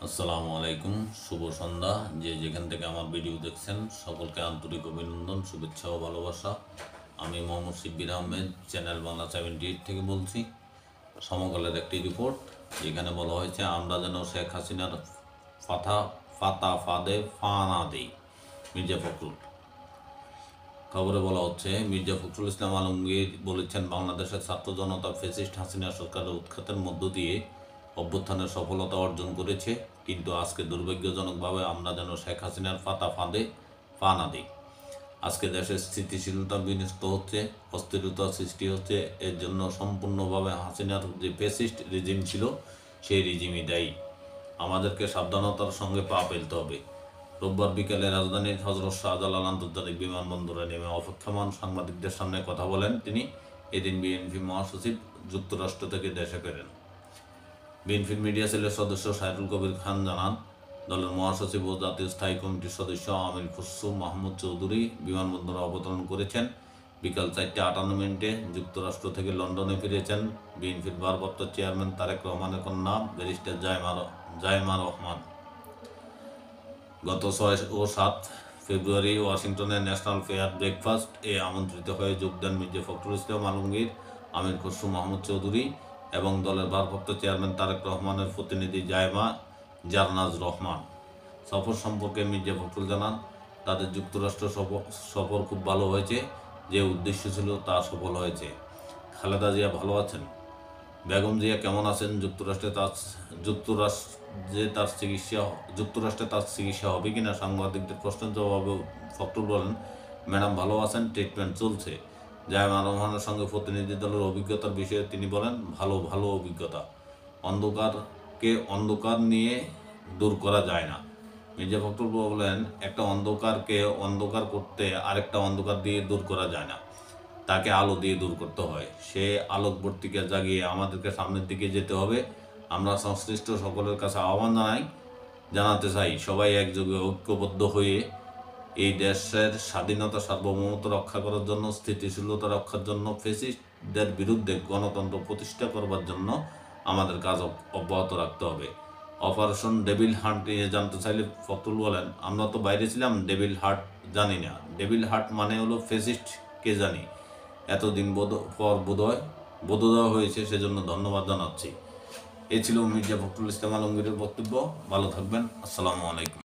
আসসালামু আলাইকুম, শুভ সন্ধ্যা। যে যেখান থেকে আমার ভিডিও দেখছেন সকলকে আন্তরিক অভিনন্দন, শুভেচ্ছা ও ভালোবাসা। আমি মোহাম্মদ শিব্বির আহমেদ, চ্যানেল বাংলা 78 থেকে বলছি। সমকালের একটি রিপোর্ট যেখানে বলা হয়েছে আমরা যেন শেখ হাসিনার ফাতা ফাঁদে ফা না দিই। মির্জা ফখরুল খবরে বলা হচ্ছে, মির্জা ফখরুল ইসলাম আলমগীর বলেছেন বাংলাদেশের ছাত্র জনতা ফ্যাসিস্ট হাসিনা সরকারের উৎখাতের মধ্য দিয়ে অভ্যুত্থানের সফলতা অর্জন করেছে, কিন্তু আজকে দুর্ভাগ্যজনকভাবে আমরা যেন শেখ হাসিনার ফাঁদে পা না দিই। আজকে দেশের স্থিতিশীলতা বিনষ্ট হচ্ছে, অস্থিরতা সৃষ্টি হচ্ছে। এর জন্য সম্পূর্ণভাবে হাসিনার যে ফ্যাসিস্ট রিজিম ছিল সেই রিজিমই দায়ী। আমাদেরকে সাবধানতার সঙ্গে পা ফেলতে হবে। রোববার বিকেলে রাজধানীর হজরত শাহজালাল আন্তর্জাতিক বিমানবন্দরে নেমে অপেক্ষমান সাংবাদিকদের সামনে কথা বলেন তিনি। এদিন বিএনপি মহাসচিব যুক্তরাষ্ট্র থেকে দেশে ফেরেন। বিএনপির মিডিয়া সেলের সদস্য সাইরুল কবির খান জানান, দলের মহাসচিব ও জাতীয় স্থায়ী কমিটির সদস্য আমির খসরু মাহমুদ চৌধুরী বিমানবন্দরে অবতরণ করেছেন। বিকাল 4:58 যুক্তরাষ্ট্র থেকে লন্ডনে ফিরেছেন বিএনপির ভারপ্রাপ্ত চেয়ারম্যান তারেক রহমানের কন্যা ব্যারিস্টার জাইমা রহমান। গত 6 ও 7 ফেব্রুয়ারি ওয়াশিংটনের ন্যাশনাল ফেয়ার ব্রেকফাস্ট আমন্ত্রিত হয়ে যোগ দেন মির্জা ফখরুল ইসলাম আলমগীর, আমির খসরু মাহমুদ চৌধুরী এবং দলের ভারপ্রাপ্ত চেয়ারম্যান তারেক রহমানের প্রতিনিধি জাইমা জারনাজ রহমান। সফর সম্পর্কে মির্জা ফখরুল জানান, তাদের যুক্তরাষ্ট্র সফর খুব ভালো হয়েছে, যে উদ্দেশ্য ছিল তা সফল হয়েছে। খালেদা জিয়া ভালো আছেন, বেগম জিয়া কেমন আছেন, যুক্তরাষ্ট্রে তার চিকিৎসা হবে কিনা সাংবাদিকদের প্রশ্নের জবাবে ফখরুল বলেন, ম্যাডাম ভালো আছেন, ট্রিটমেন্ট চলছে। জাইমা রহমানের সঙ্গে প্রতিনিধি দলের অভিজ্ঞতার বিষয়ে তিনি বলেন, ভালো অভিজ্ঞতা। অন্ধকার নিয়ে দূর করা যায় না। মির্জা ফখরুল বলেন, একটা অন্ধকারকে অন্ধকার করতে আরেকটা অন্ধকার দিয়ে দূর করা যায় না, তাকে আলো দিয়ে দূর করতে হয়। সে আলোকবর্তিকা জাগিয়ে আমাদেরকে সামনের দিকে যেতে হবে। আমরা সংশ্লিষ্ট সকলের কাছে আহ্বান জানাতে চাই, সবাই একযোগে ঐক্যবদ্ধ হয়ে এই দেশের স্বাধীনতা সার্বভৌমত্ব রক্ষা করার জন্য, স্থিতিশীলতা রক্ষার জন্য, ফ্যাসিস্টদের বিরুদ্ধে গণতন্ত্র প্রতিষ্ঠা করবার জন্য আমাদের কাজ অব্যাহত রাখতে হবে। অপারেশন ডেভিল হান্ট নিয়ে জানতে চাইলে ফখরুল বলেন, আমরা তো বাইরে ছিলাম, ডেভিল হার্ট জানি না। ডেভিল হার্ট মানে হলো ফ্যাসিস্ট কে জানি। এতদিন পর বোধোদয় হয়েছে, সেজন্য ধন্যবাদ জানাচ্ছি। এ ছিল মির্জা ফখরুল ইসলাম আলমগীরের বক্তব্য। ভালো থাকবেন। আসসালামু আলাইকুম।